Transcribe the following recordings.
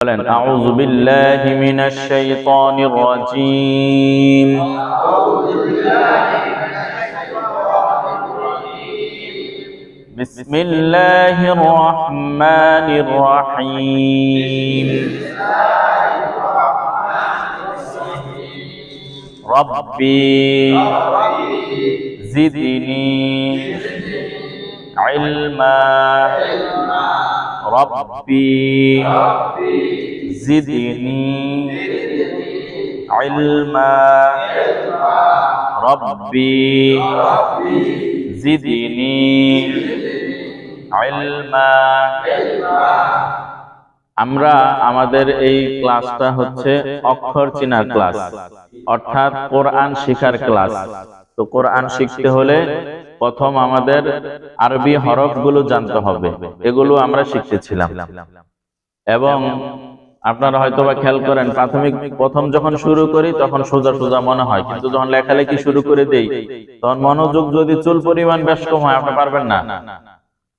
বলেন আউযু বিল্লাহি মিনাশ শাইতানির রাজীম। বিসমিল্লাহির রাহমানির রাহিম। রব্বি জিদনি ইলমা। রব্বি জিদনি ইলমা। রব্বি জিদনি ইলমা। আমরা আমাদের এই ক্লাসটা হচ্ছে অক্ষর চেনার ক্লাস, অর্থাৎ কোরআন শেখার ক্লাস। তো কোরআন শিখতে হলে প্রথম আমাদের আরবি হরফগুলো জানতে হবে, এগুলো আমরা শিখতেছিলাম। এবং আপনারা হয়তোবা খেয়াল করেন, প্রথম যখন শুরু করি তখন সোজা সোজা মনে হয়, কিন্তু যখন লেখালেখি শুরু করে দেই তখন মনোযোগ যদি চুল পরিমাণ বেশ কম হয় আপনি পারবেন না।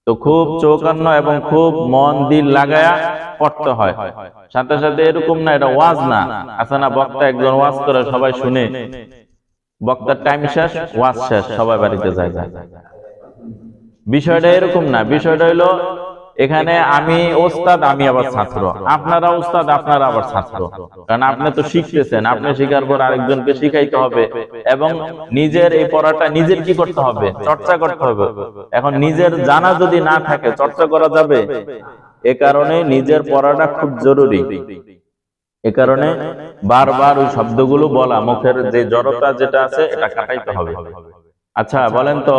তো খুব চৌকান্ন এবং খুব মন দিল লাগায়া পড়তে হয়। সাথে সাথে এরকম না এটা ওয়াজ না, আছে না বক্তা একজন ওয়াজ করে সবাই শুনে, বক্তার টাইম শেষ, ওয়াজ শেষ, সবাই বাড়িতে যায়। বিষয়টা এরকম না। বিষয়টা হইলো এখানে আমি ওস্তাদ, আমি আবার ছাত্র, আপনারা ওস্তাদ, আপনারা আবার ছাত্র। কারণ আপনি তো শিখতেছেন, আপনি শেখার পর আরেকজনকে শিখাইতে হবে এবং নিজের এই পড়াটা নিজের কি করতে হবে, চর্চা করতে হবে। এখন নিজের জানা যদি না থাকে চর্চা করা যাবে? এ কারণে নিজের পড়াটা খুব জরুরি। এ কারণে বারবার ওই শব্দগুলো বলা, মুখের যে জড়তা যেটা আছে এটা কাটাইতে হবে। আচ্ছা বলেন তো,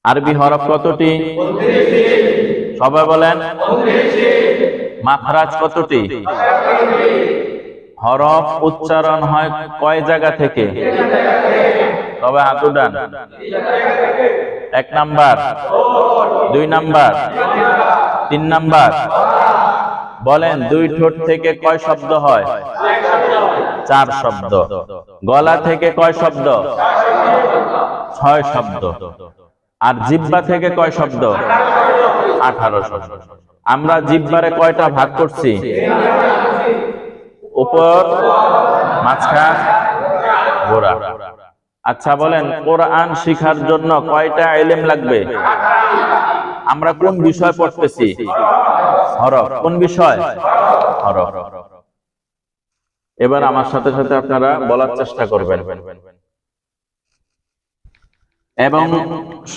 আরবি হরফ কতটি? সবাই বলেন। মাখরাজ কতটি? হরফ উচ্চারণ হয় কয় জায়গা থেকে? তবে হাত উঠান। 1 নাম্বার, 2 নাম্বার, 3 নাম্বার। বলেন 2 ঠোঁট থেকে কয় শব্দ হয়? 4 শব্দ। গলা থেকে কয় শব্দ? 6 শব্দ। আর জিহ্বা থেকে কয় শব্দ? 18 শব্দ। আমরা জিহ্বারে কয়টা ভাগ করছি? উপর, মাঝখান, গোড়া। আচ্ছা বলেন কোরআন শিখার জন্য কয়টা ইলম লাগবে? আমরা কোন বিষয় পড়তেছি? হরফ। কোন বিষয়? হরফ। এবার আমার সাথে সাথে আপনারা বলার চেষ্টা করবেন। এবং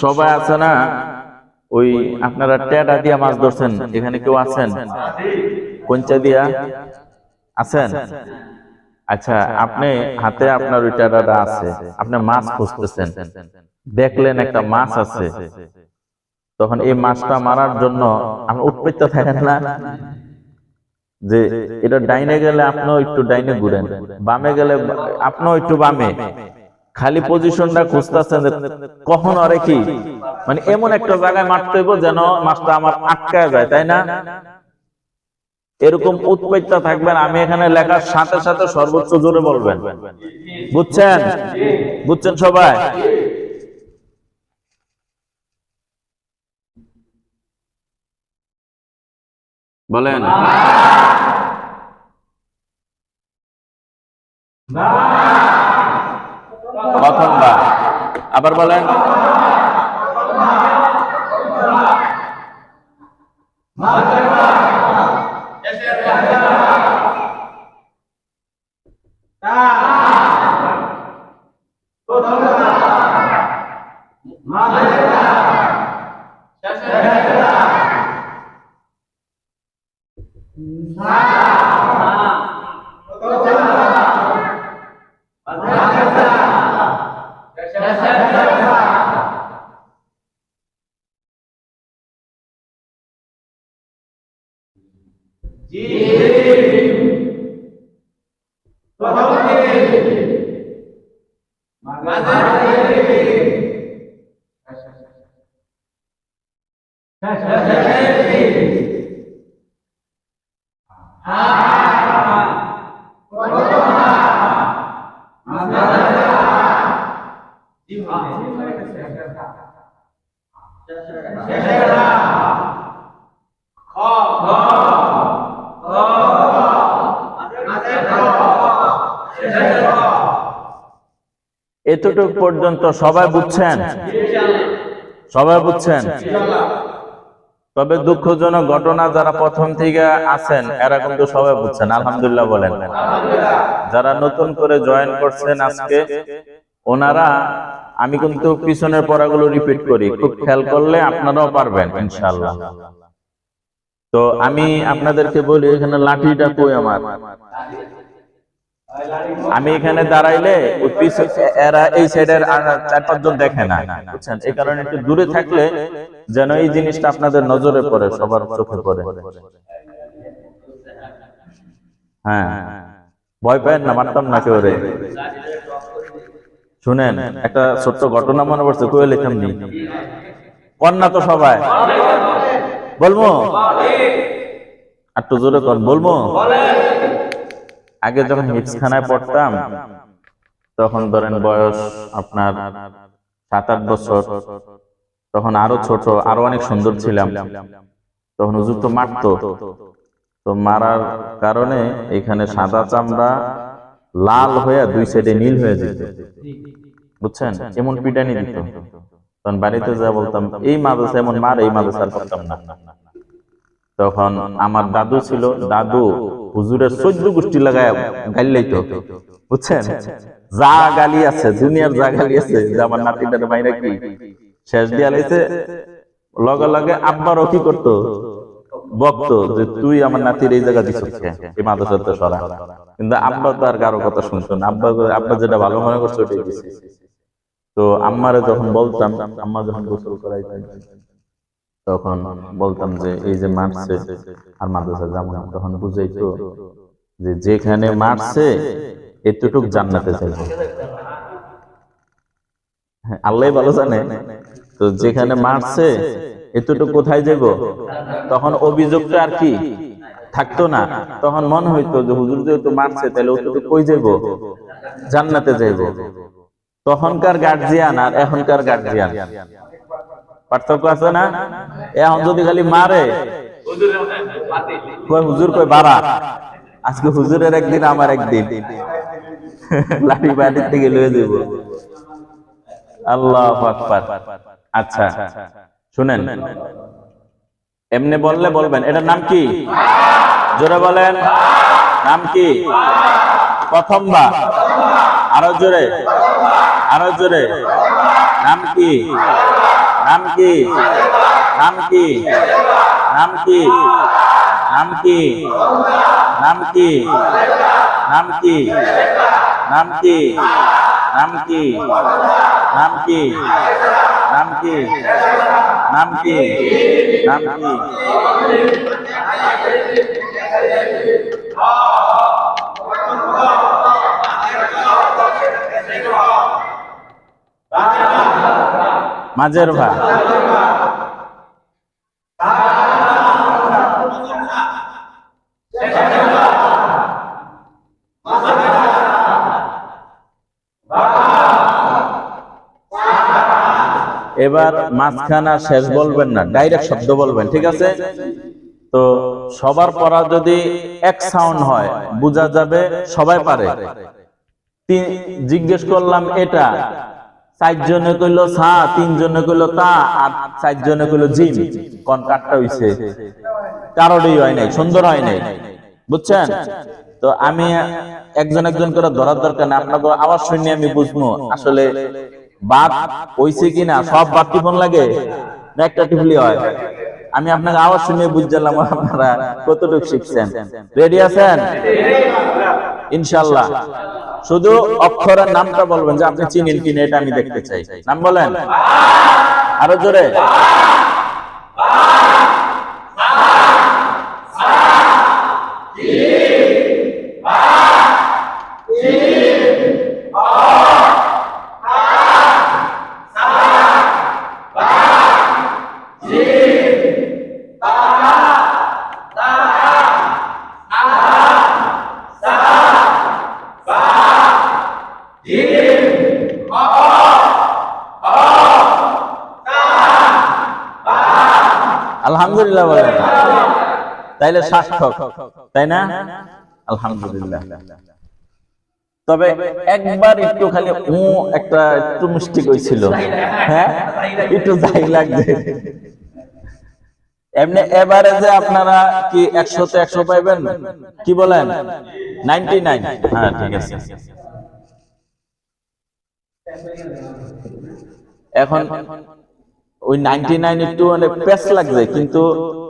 সবাই আছে না ওই আপনারা টেডা দিয়া মাছ ধরছেন, এখানে কেউ আছেন? কোনচা দিয়া আছেন? আচ্ছা, আপনি হাতে আপনার ওই টেডাটা আছে, আপনি মাছ খুঁজতেছেন, দেখলেন একটা মাছ আছে, তখন এই মাছটা মারার জন্য আপনি উৎপেত্ত থাকেন না যে এটা ডাইনে গেলে আপনিও একটু ডাইনে ঘুরেন, বামে গেলে আপনিও একটু বামে, খালি পজিশনটা খুঁজতেছেন কখন আরে কি, মানে এমন একটা জায়গায় মারতে হইব যেন মাছটা আমার আটকায় যায়, তাই না? এরকম উৎপেত্ত থাকবেন। আমি এখানে লেখার সাথে সাথে সর্বোচ্চ জোরে বলবেন, বুঝছেন? বুঝছেন সবাই? বলেন প্রথমবার। আবার বলেন এতটুকু পর্যন্ত সবাই বুঝছেন? সবাই বুঝছেন? তবে দুঃখজনক ঘটনা, যারা প্রথম থেকে আছেন এরা কিন্তু সবাই বুঝছেন। আলহামদুলিল্লাহ বলেন। যারা নতুন করে জয়েন করছেন আজকে, ওনারা, আমি কিন্তু পিছনের পড়াগুলো রিপিট করি, খুব খেয়াল করলে আপনারাও পারবেন ইনশাআল্লাহ। তো আমি আপনাদেরকে বলি, এখানে লাঠিটা কই আমার? আমি এখানে দাঁড়াইলে এরা এই সাইডের 4-5 জন দেখে না, বুঝছেন? এই কারণে একটু দূরে থাকলে যেন এই জিনিসটা আপনাদের নজরে পড়ে, সবার চোখে পড়ে। হ্যাঁ, ভয় পেন না, মারতাম না কেউ রে। শুনেন, একটা ছোট্ট ঘটনা মনে পড়ছে, কয়ে লিখাম নি কন্যা তো সবাই বলবো, একটু জোরে কর, বলবো। আগে যখন হিপসখানায় পড়তাম, তখন ধরেন বয়স আপনার 7-8 বছর, তখন আরো ছোট, আরো অনেক সুন্দর ছিলাম। তখন হুজুর তো মারতো, তো মারার কারণে এখানে সাদা চামড়া লাল হয়ে 2 সাইডে নীল হয়ে যেত, বুঝছেন? এমন পিটানি দিত। তখন বাড়িতে যা বলতাম, এই মাদ্রাসা এমন মার, এই মাদ্রাসার পড়তাম না। তখন আমার দাদু ছিল, দাদু হুজুরের 14 গোষ্ঠী লাগায় গালি লাইতো, বুঝছেন? যা গালি আছে দুনিয়ার, যা গালি আছে, যে আমার নাতিটার মাইরা কি শেষ দিয়া লাইছে। লগে লগে আব্বারও কি করতো, বকতো যে তুই আমার নাতির এই জায়গা দিচ্ছ, এই মাদ্রাসাতে সরা। কিন্তু আব্বা তো আর কারো কথা শুনতো না, আব্বা যেটা ভালো মনে করছে ওটাই দিছে। তো আম্মারে যখন বলতাম, আম্মা যখন গোসল করাইতেন, তখন বলতাম যে এই যে মারছে আর মাদ্রাসা যাবো না, তখন বুঝাইতো যে যেখানে মারছে এতটুক জান্নাতে যাইবে। আল্লাহ ভালো জানে। তো যেখানে মারছে এতটুকু কোথায় যাব, তখন অভিযোগটা আর কি থাকতো না। তখন মনে হইতো যে হুজুর যেহেতু মারছে, তাহলে অতটুকু কই যাব, জান্নাতে যাইব। তখনকার গার্জিয়ান আর এখনকার গার্জিয়ান পার্থক্য আছে না? এখন যদি খালি মারে, কয় হুজুর কয় বাড়া, আজকে হুজুরের একদিন আমার একদিন, লাঠি বাড়ির থেকে লয়ে যাব। আল্লাহু আকবার। আচ্ছা শুনেন, এমনি বললে বলবেন, এটার নাম কি? জোরে বলেন, নাম কি? প্রথমবার, আরো জোরে, আরো জোরে, নাম কি? নাম কি? নাম কি? নাম কি? নাম কি? নাম কি? নাম কি? নাম কি? নাম কি? নাম কি? নাম কি? নাম কি? নাম কি? মাঝের ভাই। এবার মাঝখানা শেষ বলবেন না, ডাইরেক্ট শব্দ বলবেন, ঠিক আছে? তো সবার পড়া যদি এক সাউন্ড হয়, বোঝা যাবে সবাই পারে। জিজ্ঞেস করলাম এটা, 4 জনে কইলো সা, 3 জনে কইলো তা, আর 4 জনে কইলো জিম। কোন কাটটা হইছে? কারোরই হয় নাই, সুন্দর হয় নাই, বুঝছেন? তো আমি একজন একজন করে ধরার দরকার না, আপনাকে আওয়াজ শুনে আমি বুঝবো আসলে বাদ হইছে কিনা। সব বাদ টিপন লাগে না, একটা টিপলি হয়? আমি আপনাকে আওয়াজ শুনে বুঝলাম আপনারা কতটুকু শিখছেন। রেডি আছেন ইনশাআল্লাহ? শুধু অক্ষরের নামটা বলবেন যে আপনি চিনেন কিনা, এটা আমি দেখতে চাই। নাম বলেন, আরো জোরে। আলহামদুলিল্লাহ বলেন, তাইলে সার্থক, তাই না? আলহামদুলিল্লাহ। তবে একবার একটু খালি একটা একটু মিষ্টি হয়েছিল, হ্যাঁ একটু যাই লাগছে। এমনি এবারে যে আপনারা কি 100-তে 100 পাইবেন, কি বলেন? 99। হ্যাঁ ঠিক আছে। এখন ওই 99 একটু মানে পেস লাগছে, কিন্তু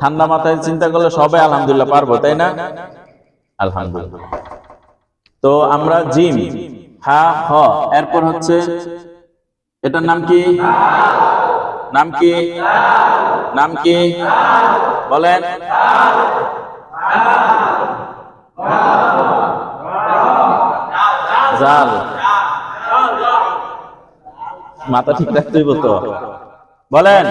ঠান্ডা মাথায় চিন্তা করলে সবাই আলহামদুলিল্লাহ পারবো, তাই না? আলহামদুলিল্লাহ। তো আমরা জিম, হা, হ, এরপর হচ্ছে এটার নাম কি? নাম কি? নাম কি বলেন? জাল। মাথা ঠিক রাখতে হইব তো, বলেন।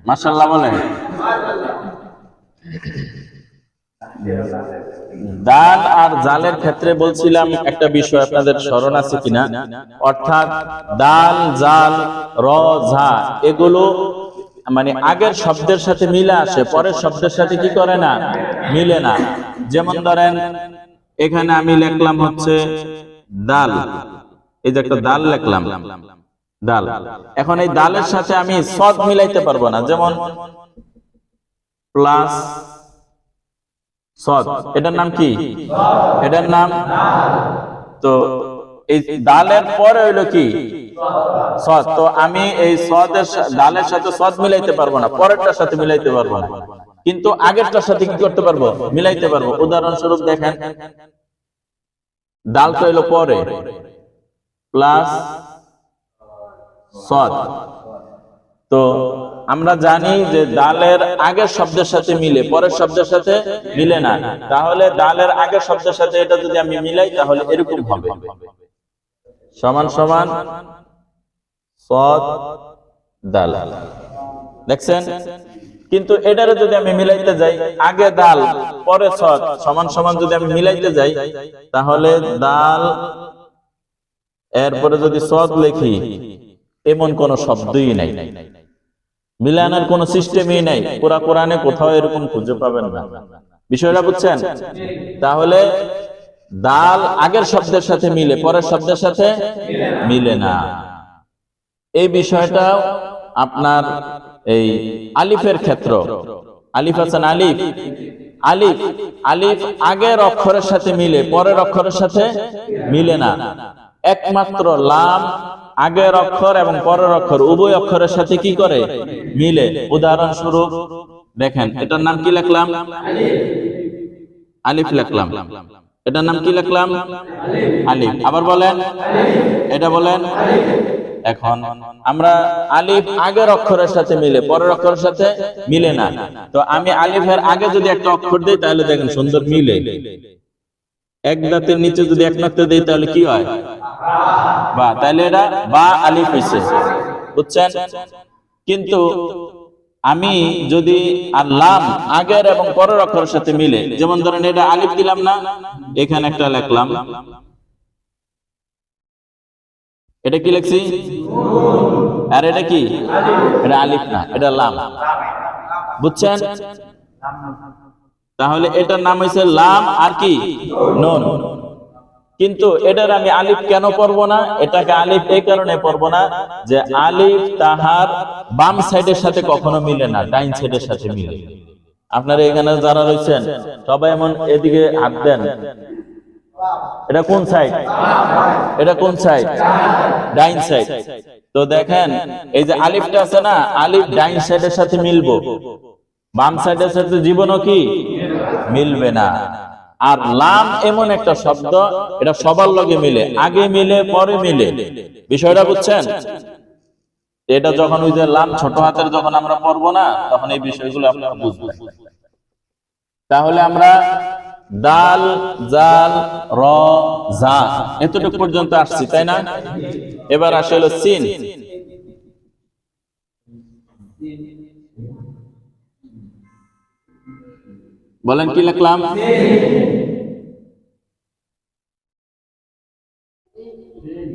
মাশাআল্লাহ বলেন। দাল আর জালের ক্ষেত্রে বলছিলাম একটা বিষয় আপনাদের স্মরণ আছে কিনা, অর্থাৎ দাল, জাল, র, ঝা এগুলো মানে আগের শব্দের সাথে মিলে আসে, পরের শব্দের সাথে কি করে না, মিলে না। যেমন ধরেন এখানে আমি লিখলাম হচ্ছে দাল, এই যে একটা দাল লিখলাম, দাল। এখন এই দালের সাথে আমি সদ মিলাইতে পারবো না, যেমন প্লাস সদ, এটার নাম কি? এটার নাম। তো এই দালের পরে হইলো কি? সদ। তো আমি এই সদের দালের সাথে সদ মিলাইতে পারবো না, পরেরটার সাথে মিলাইতে পারবো না, কিন্তু আগেরটার সাথে কি করতে পারবো? মিলাইতে পারবো। উদাহরণস্বরূপ দেখেন, ডাল তো হইলো পরে, প্লাস সদ। তো আমরা জানি যে ডালের আগের শব্দের সাথে মিলে, পরের শব্দের সাথে মিলে না। তাহলে ডালের আগের শব্দের সাথে এটা যদি আমি মিলাই, তাহলে এরকম হবে, সমান সমান সদ ডাল। দেখছেন? কিন্তু এটারে যদি আমি মিলাইতে যাই, আগে ডাল পরে সদ সমান সমান যদি আমি মিলাইতে যাই, তাহলে ডাল এরপরে যদি সদ লিখি, এমন কোন শব্দই নাই, মিলানোর কোন সিস্টেমই নাই। পুরা কোরআনে কোথাও এরকম খুঁজে পাবেন না। বিষয়টা বুঝছেন? তাহলে দাল আগের শব্দের সাথে মিলে, পরের শব্দের সাথে মিলে না। এই বিষয়টা আপনার এই আলিফের ক্ষেত্র, আলিফ আছেন, আলিফ, আলিফ, আলিফ আগের অক্ষরের সাথে মিলে, পরের অক্ষরের সাথে মিলে না। একমাত্র লাম আগের অক্ষর এবং পরের অক্ষর উভয় অক্ষরের সাথে কি করে? মিলে। উদাহরণস্বরূপ দেখেন, এটার নাম কি লিখলাম? আলিফ লিখলাম। এটার নাম কি লিখলাম? আলিফ। আবার বলেন, এটা বলেন। এখন আমরা আলিফ আগের অক্ষরের সাথে মিলে, পরের অক্ষরের সাথে মিলে না। তো আমি আলিফের আগে যদি একটা অক্ষর দিই, তাহলে দেখেন সুন্দর মিলে। এক দাঁতের নিচে যদি এক নক্তা দিই, তাহলে কি হয়? বা। তাহলে এটা বা আলিফ হইছে, বুঝছেন? কিন্তু আমি যদি লাম আগের এবং পরের অক্ষরের সাথে মিলে, যেমন ধরেন এটা আলিফ দিলাম না, এখানে একটা লিখলাম, এটা কি লিখছি? আর এটা কি? এটা আলিফ না, এটা লাম, বুঝছেন? তাহলে এটার নাম হইছে লাম আর কি? নুন। কিন্তু এটার আমি আলিফ কেন পড়বো না? এটাকে আলিফ এই কারণে পড়বো না যে আলিফ তাহার বাম সাইডের সাথে কখনো মিলে না, ডাইন সাইডের সাথে মিলে। আপনারা এখানে যারা রয়েছেন সবাই এমন এদিকে হাত দেন, এটা কোন সাইড? এটা কোন সাইড? ডাইন সাইড। তো দেখেন এই যে আলিফটা আছে না, আলিফ ডাইন সাইডের সাথে মিলবো, বাম সাইডের সাথে জীবনও কি মিলবে না। আর লাম এমন একটা শব্দ, এটা সবার লগে মিলে, আগে মিলে পরে মিলে। বিষয়টা বুঝছেন? এটা যখন ওই যে লাম ছোট হাতের যখন আমরা পড়বো না, তখন এই বিষয়গুলো আপনারা বুঝবেন। তাহলে আমরা দাল, জাল, র, জা এতটুকু পর্যন্ত আসছি, তাই না? এবার আসে হলো সিন। বলেন কি লিখলাম?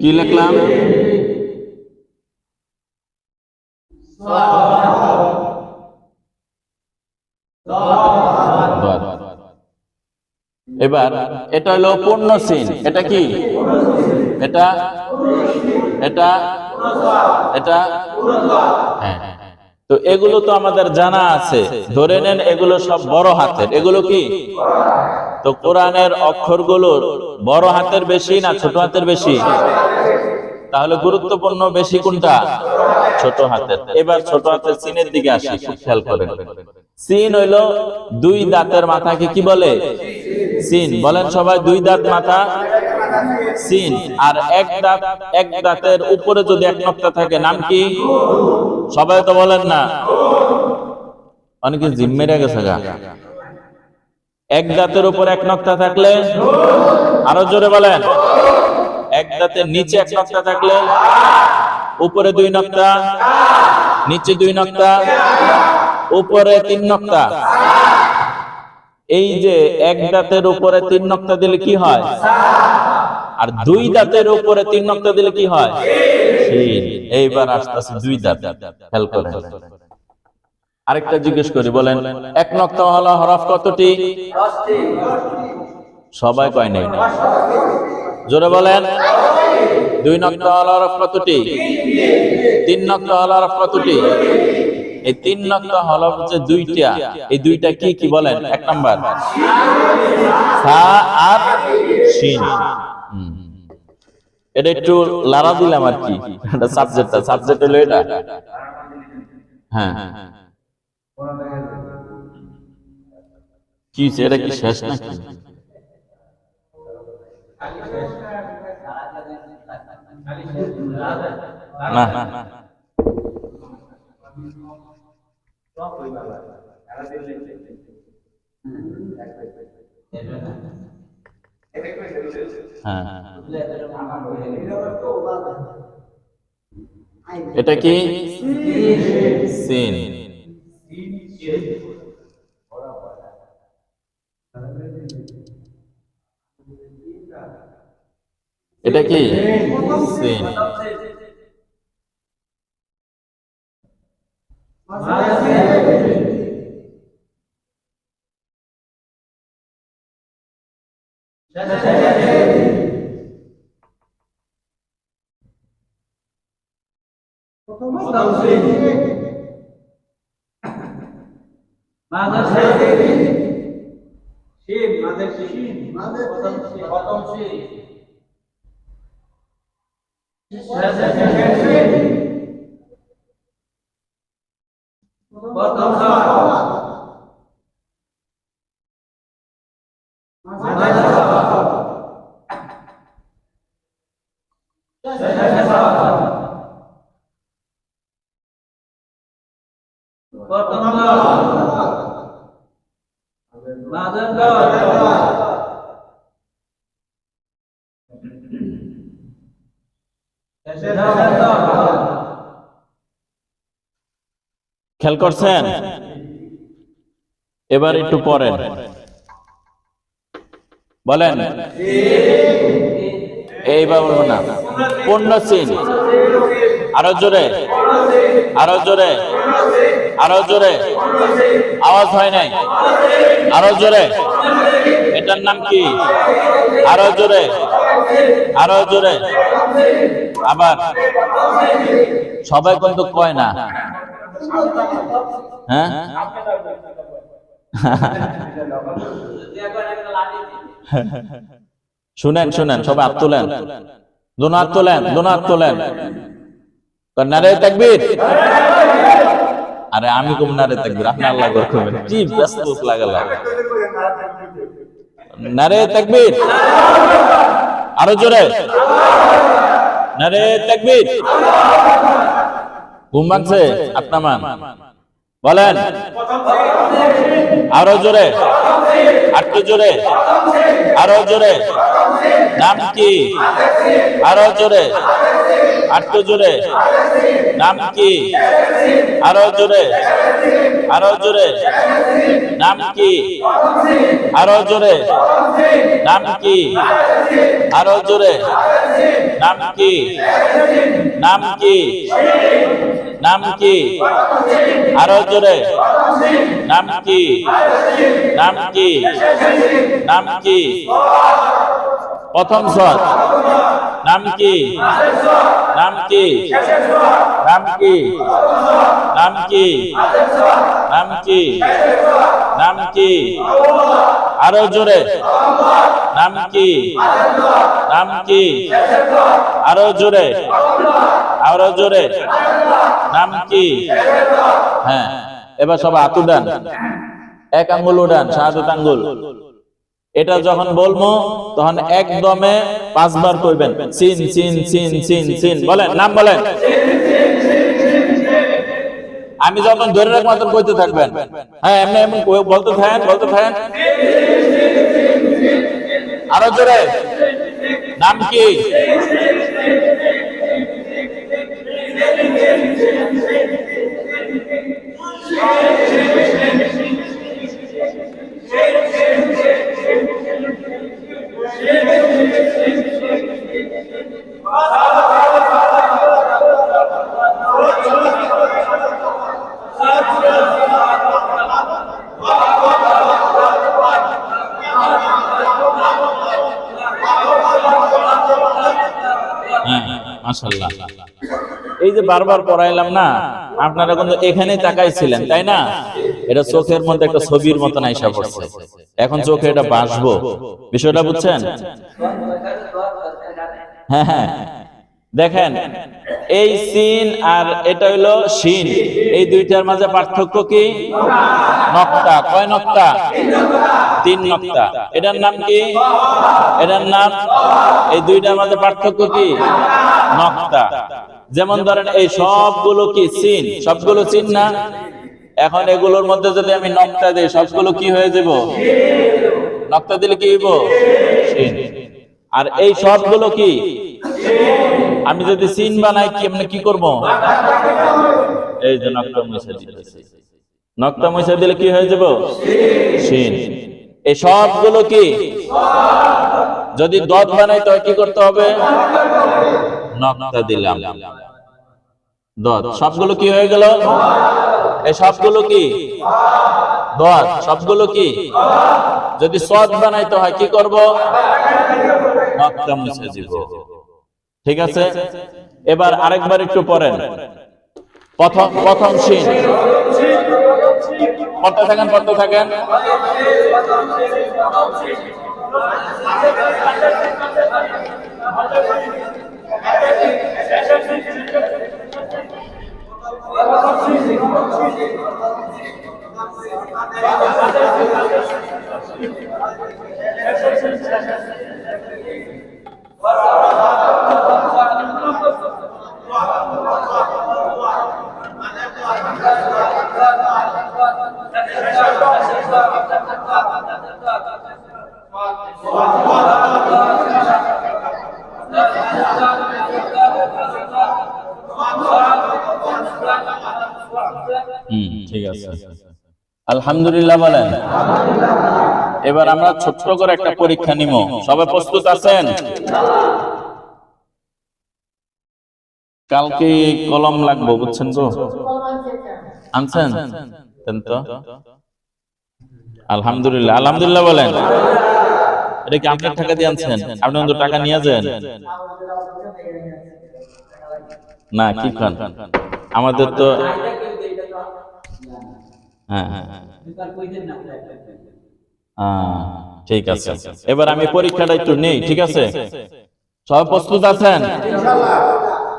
কি লিখলাম? এবার এটা হলো পূর্ণ সিন। এটা কি? এটা এটা এটা হ্যাঁ। তো এগুলো তো আমাদের জানা আছে, ধরে নেন এগুলো সব বড় হাতের। এগুলো কি? তো কোরআনের অক্ষরগুলোর বড় হাতের বেশি না ছোট হাতের বেশি? তাহলে গুরুত্বপূর্ণ বেশি কোনটা? ছোট হাতের। এবার ছোট হাতের সিনের দিকে আসি, খুব খেয়াল করেন। সিন হইল দুই দাঁতের মাথাকে কি বলে? সিন। বলেন সবাই, দুই দাঁত মাথা সিন। আর এক দাঁতের উপরে যদি এক নক্তা থাকে, নাম কি? সবাই তো বলেন না, অনেকে জিম্মেরে গেছে গা। এক দাঁতের উপর এক নক্তা থাকলে, আরো জোরে বলেন, এক দাঁতের নিচে এক নক্তা থাকলে, উপরে দুই নক্তা, নিচে দুই নক্তা, উপরে তিন নক্তা। এই যে এক দাঁতের উপরে তিন নক্তা দিলে কি হয়? আর দুই দাঁতের উপরে তিন নক্তা দিলে কি হয়? সিন। এইবার আসতেছে দুই দাঁত, খেয়াল করেন। আরেকটা জিজ্ঞেস করি, বলেন এক নক্তা হলো হরফ কতটি? সবাই কয় নাই, জোরে বলেন। দুই নক্তা হলো হরফ কতটি? তিন নক্তা হলো হরফ কতটি? এই তিন নক্তা হরফ যে দুইটা, এই দুইটা কি কি বলেন? এক নাম্বার সা আর শিন। এটা একটু লারা দিলাম আর কি, এটা সাবজেক্ট হলো এটা। হ্যাঁ, কি এটা কি শেষ নাকি? না, এটা কি? সিন। এটা কি? সিন। খেয়াল করছেন? এবার একটু পড়েন, বলেন এইবার না পূর্ণ সিন। আরো জোরে, আরো জোরে, আরো জোরে, আওয়াজ হয় নাই, আরো জোরে। এটার নাম কি? আরো জোরে, আরো জোরে। আবার সবাই কিন্তু কয় না, হ্যাঁ? শুনেন শুনেন, সবাই হাত তোলেন, দোনো হাত তোলেন, দোনো হাত তোলেন। নারে তাকবীর। আরে আমি কম নারে তাকবীর, আপনি আল্লাহ আকবার করবেন, কি ব্যস্ত লাগালা। নারে তাকবীর, আরো জোরে, নারে তাকবীর। ঘুম ভাঙছে আপনামান, বলেন আরো জোরে, আটটু জোরে, আরো জোরে। নাম কি? আরো জোরে, আটটু জোরে। নাম কি? আরো জোরে, আরো জোরে। নাম কি? আরো জোরে। নাম কি? আরো জোরে। নাম কি? নাম কি? নাম কি? আরো জোরে। নাম কি? নাম কি? নাম কি? প্রথম স্বর। নাম কি? নাম কি? নাম কি? নাম কি? নাম কি? নাম কি? আরো জোরে। নাম কি? নাম কি? আরো জোরে, আরো জোরে। নাম কি? হ্যাঁ, এবার সবাই হাত উঠান, এক আঙ্গুল উঠান, শাহাদাত আঙ্গুল। এটা যখন বলবো তখন একদমে 5 বার কইবেন, সিন সিন সিন সিন সিন। বলেন, নাম বলেন। আমি যখন ধরে রাখ মতন কইতে থাকবেন। হ্যাঁ, এমনি এমন বলতে থাকেন, বলতে থাকেন। আরো জোরে। নাম কি? মাশাআল্লাহ। এই যে বারবার পড়াইলাম না, আপনারা কিন্তু এখানেই তাকাইছিলেন, তাই না? এটা চোখের মধ্যে একটা ছবির মতন আইসা পড়ছে। এখন চোখে এটা বাসবো, বিষয়টা বুঝছেন? হ্যাঁ হ্যাঁ, দেখেন এই সিন আর এটা হইলো শিন, এই দুইটার মাঝে পার্থক্য কি? নক্তা। কয় নক্তা? 3 নক্তা। এটার নাম কি? এটার নাম। এই দুইটার মাঝে পার্থক্য কি? নক্তা। যেমন ধরেন এই সবগুলো কি সিন? সবগুলো সিন না? এখন এগুলোর মধ্যে যদি আমি নক্তা দিই, সবগুলো কি হয়ে যাব? নক্তা দিলে কি হইব? সিন। আর এই সবগুলো কি? আমি যদি সিন বানাই, কি এমনি কি করব? এই যে নক্তা মুছে দিতেছি, নক্তা মুছে দিলে কি হয়ে যাব? সিন। এই সবগুলো কি? যদি দত বানাই তো কি করতে হবে? নক্তা দিলাম, দত। সবগুলো কি হয়ে গেল? এই সবগুলো কি? দত। সবগুলো কি? যদি সদ বানাইতে হয় কি করব? নক্তা মুছে দিব। ঠিক আছে, এবার আরেকবার একটু পড়েন। প্রথম শিন। পড়তে থাকেন, পড়তে থাকেন। ঠিক আছে, আলহামদুলিল্লাহ বলেন। এবার আমরা ছোট্ট করে একটা পরীক্ষা নিব, সবাই প্রস্তুত আছেন? কালকে কলম লাগবে, বুঝছেন তো? আনছেন তো? আলহামদুলিল্লাহ, আলহামদুলিল্লাহ বলেন। এটা কি আপনার টাকা দিয়ে আনছেন? আপনি তো টাকা নিয়ে যান না? কি খান? আমাদের তো হ্যাঁ হ্যাঁ, ঠিক আছে, এবার আমি পরীক্ষাটা একটু নেই, ঠিক আছে? সবাই প্রস্তুত আছেন?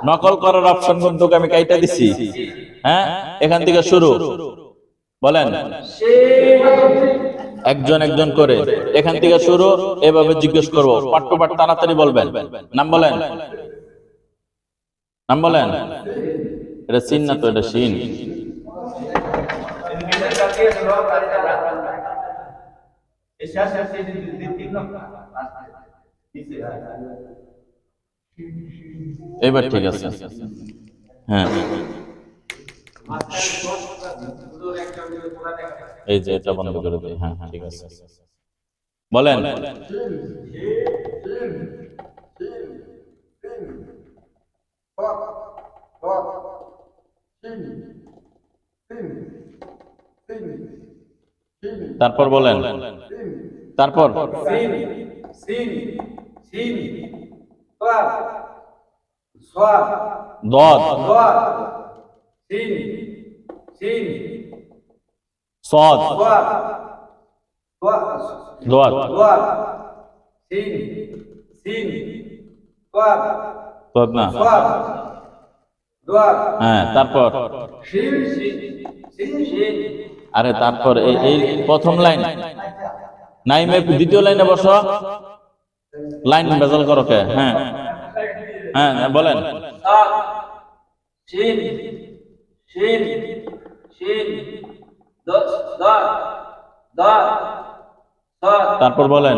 নকল করার অপশন কিন্তু আমি কাইটা দিছি। হ্যাঁ, এখান থেকে শুরু, বলেন একজন একজন করে এখান থেকে শুরু, এভাবে জিজ্ঞেস করবো, পাট টু পাট তাড়াতাড়ি বলবেন। নাম বলেন, নাম বলেন। এটা সিন না তো, এটা সিন। এবার ঠিক আছে, হ্যাঁ। এই যে এটা বন্ধ করে দিই, হ্যাঁ ঠিক আছে, বলেন। তারপর বলেন, তারপর দদ, সদ, দোয়াত, দদ না, হ্যাঁ। তারপর আরে তারপর এই প্রথম লাইন নাইমে, দ্বিতীয় লাইনে বসো, লাইন বেজাল করো কে? হ্যাঁ হ্যাঁ বলেন। তারপর বলেন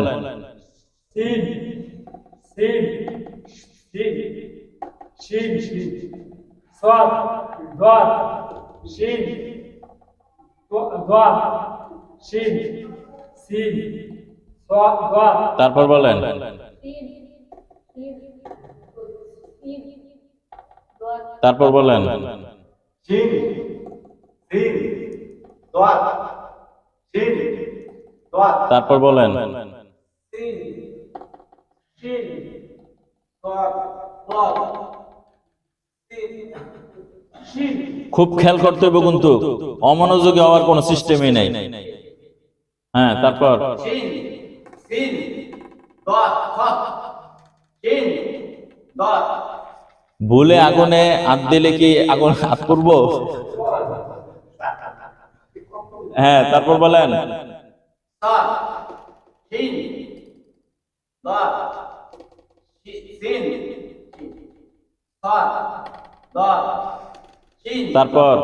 তারপর বলেন তারপর বলেন তারপর বলেন খুব খেয়াল করতে হবে কিন্তু, অমনোযোগী হওয়ার কোন সিস্টেমই নেই। হ্যাঁ তারপর ভুলে আগুনে হাত দিলে কি আগুন হাত করবো? হ্যাঁ তারপর বলেন তারপর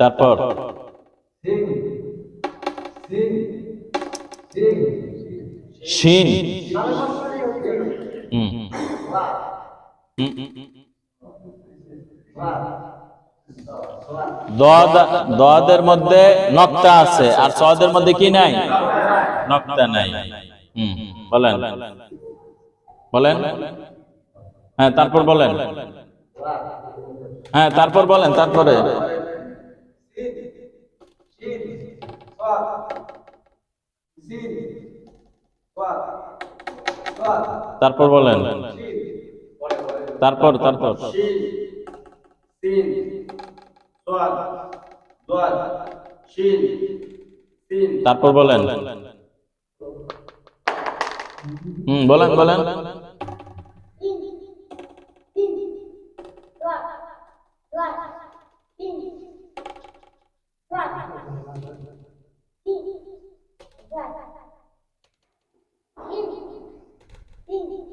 তারপর শিন, দদের মধ্যে নক্তা আছে আর সদের মধ্যে কি নাই? নক্তা নাই। বলেন বলেন হ্যাঁ তারপর বলেন হ্যাঁ তারপর বলেন তারপরে তারপর বলেন তারপর তারপর তারপর বলেন বলেন বলেন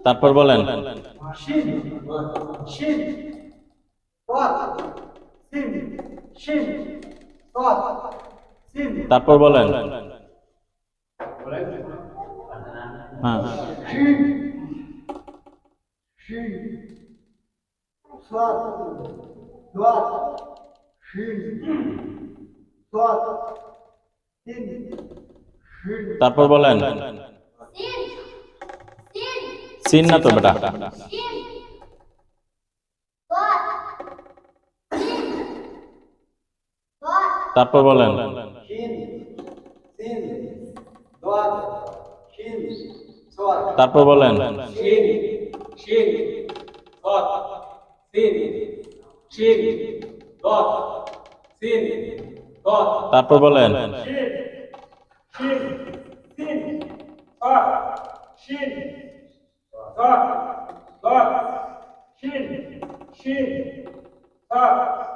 তারপর বলেন তারপর বলেন হ্যাঁ তারপর বলেন সিন না তো বেটা তারপর বলেন তারপর বলেন তারপর বলেন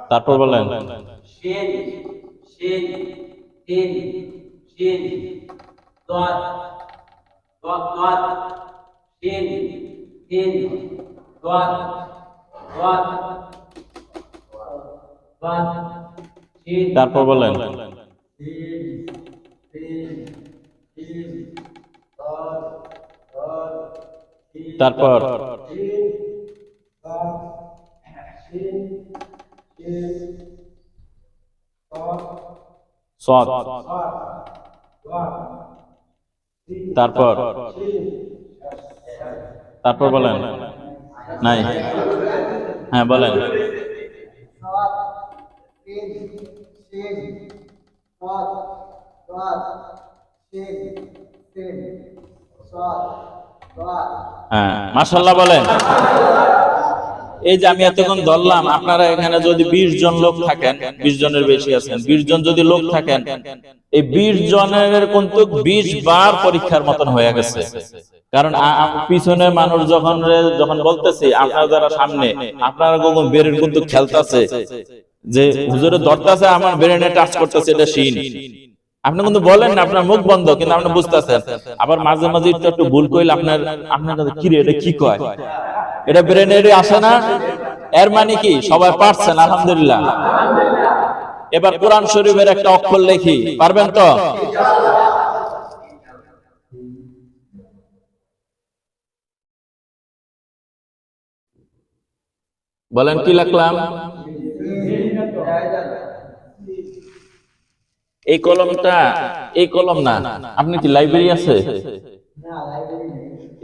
তারপর বলেন তারপর বলেন তারপর সৎ তারপর তারপর বলেন নাই হ্যাঁ বলেন হ্যাঁ মাশাআল্লাহ বলেন। এই যে আমি এতক্ষণ ধরলাম, আপনারা এখানে যদি 20 জন লোক থাকেন, 20 জনের বেশি আছেন, 20 জন যদি লোক থাকেন, এই 20 জনের কিন্তু 20 বার পরীক্ষার মতন হয়ে গেছে। কারণ পিছনে মানুষ যখন বলতেছে, আপনারা যারা সামনে, আপনারা কোনো বেরের কিন্তু খেলতেছে যে হুজুরে ধরতেছে, আমার ব্রেনে টাচ করতেছে, এটা শিন। আপনি কিন্তু বলেন না, আপনার মুখ বন্ধ, কিন্তু আপনি বুঝতেছেন। আবার মাঝে মাঝে একটু ভুল কইলে আপনার কাছে কি রে, এটা কি কয়, এটা ব্রেনে আসে না। এর মানে কি সবাই পারছেন? আলহামদুলিল্লাহ। এবার কোরআন শরীফের একটা অক্ষর লিখি, পারবেন তো? বলেন কি লিখলাম? এই কলমটা, এই কলম না। আপনি কি লাইব্রেরি আছে?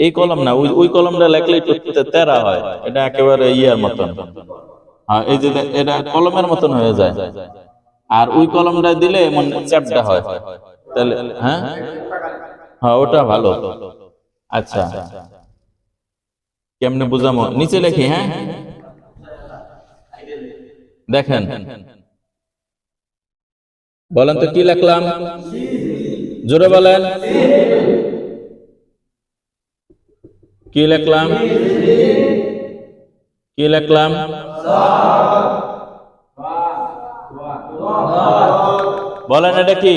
এই কলম না, ওই কলমটা লেখলে একটু তেরা হয়, এটা একেবারে ইয়ার মতন। হ্যাঁ, এই যে এটা কলমের মতন হয়ে যায়। আর ওই কলমটা দিলে এমন চ্যাপটা হয়। তাহলে হ্যাঁ হ্যাঁ, ওটা ভালো। আচ্ছা, কেমনে বুঝামো? নিচে লেখি। হ্যাঁ দেখেন, বলেন তো কি লিখলাম? জোরে বলেন কি লিখলাম? কি লিখলাম? বলেন এটা কি?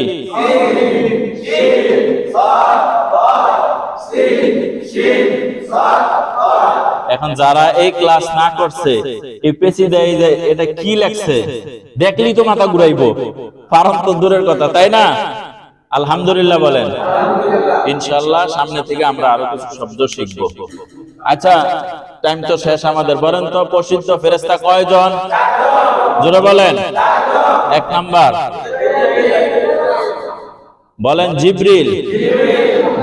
এখন যারা এই ক্লাস না করছে, এই পেছি দেয় যে এটা কি লেখছে, দেখলেই তো মাথা ঘুরাইবো, পারন তো দূরের কথা, তাই না? আলহামদুলিল্লাহ বলেন। ইনশাআল্লাহ সামনে থেকে আমরা আরো কিছু শব্দ শিখবো। আচ্ছা, টাইম তো শেষ আমাদের। বলেন তো প্রসিদ্ধ ফেরেশতা কয়জন? জোরে বলেন। 1 নাম্বার বলেন জিবরিল,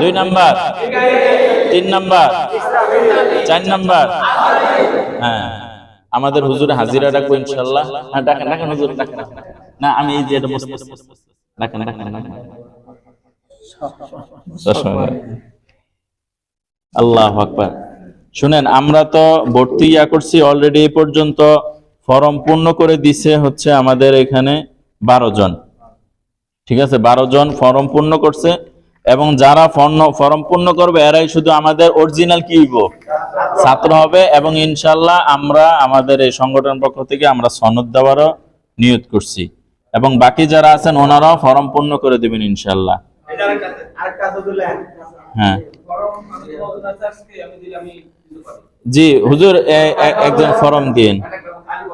2 নাম্বার, 3 নাম্বার, 4 নাম্বার। হ্যাঁ, আমাদের হুজুরে হাজিরা রাখবো ইনশাআল্লাহ। হ্যাঁ ডাকেন ডাকেন হুজুর, ডাকেন না, আমি এই যে এটা ডাকেন ডাকেন ডাকেন। আল্লাহু আকবার। শুনেন, আমরা তো ভর্তি করছি অলরেডি, এই পর্যন্ত ফর্ম পূর্ণ করে দিছে হচ্ছে আমাদের এখানে 12 জন। ঠিক আছে, 12 জন ফর্ম পূর্ণ করছে, এবং যারা ফর্ম পূর্ণ করবে এরাই শুধু আমাদের অরিজিনাল কি হইব, ছাত্র হবে। এবং ইনশাআল্লাহ আমরা আমাদের এই সংগঠন পক্ষ থেকে আমরা সনদ দেওয়ারও নিয়ত করছি, এবং বাকি যারা আছেন ওনারাও ফর্ম পূর্ণ করে দিবেন ইনশাআল্লাহ। হ্যাঁ জি হুজুর, একজন ফর্ম দিন।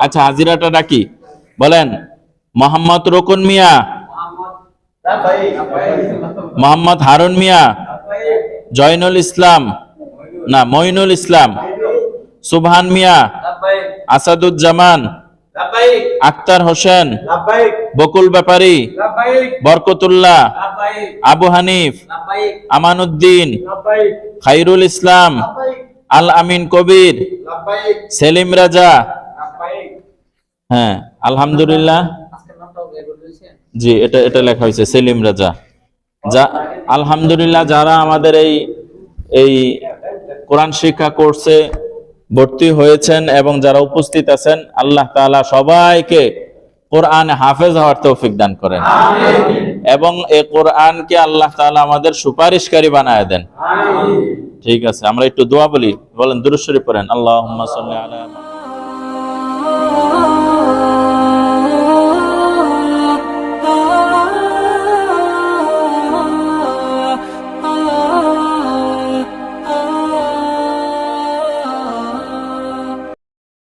আচ্ছা, হাজিরাটা ডাকি। বলেন মোহাম্মদ রোকন মিয়া, মোহাম্মদ হারুন মিয়া, জয়নুল ইসলাম না মঈনুল ইসলাম, সুবহান মিয়া, আসাদুজ্জামান, আক্তার হোসেন, বকুল ব্যাপারী, বরকতুল্লাহ, আবু হানিফ, আমানুদ্দিন, খাইরুল ইসলাম, আল আমিন কবির, সেলিম রাজা। হ্যাঁ আলহামদুলিল্লাহ। জি, এটা লেখা হয়েছে সেলিম রাজা। যা আলহামদুলিল্লাহ, যারা আমাদের এই কোরআন শিক্ষা কোর্সে ভর্তি হয়েছেন এবং যারা উপস্থিত আছেন, আল্লাহ তাআলা সবাইকে কোরআন হাফেজ হওয়ার তৌফিক দান করেন এবং এই কোরআনকে আল্লাহ তাআলা আমাদের সুপারিশকারী বানায় দেন। ঠিক আছে, আমরা একটু দোয়া বলি, বলেন দুরূদ শরীফ পড়েন। আল্লাহুম্মা সাল্লি আলা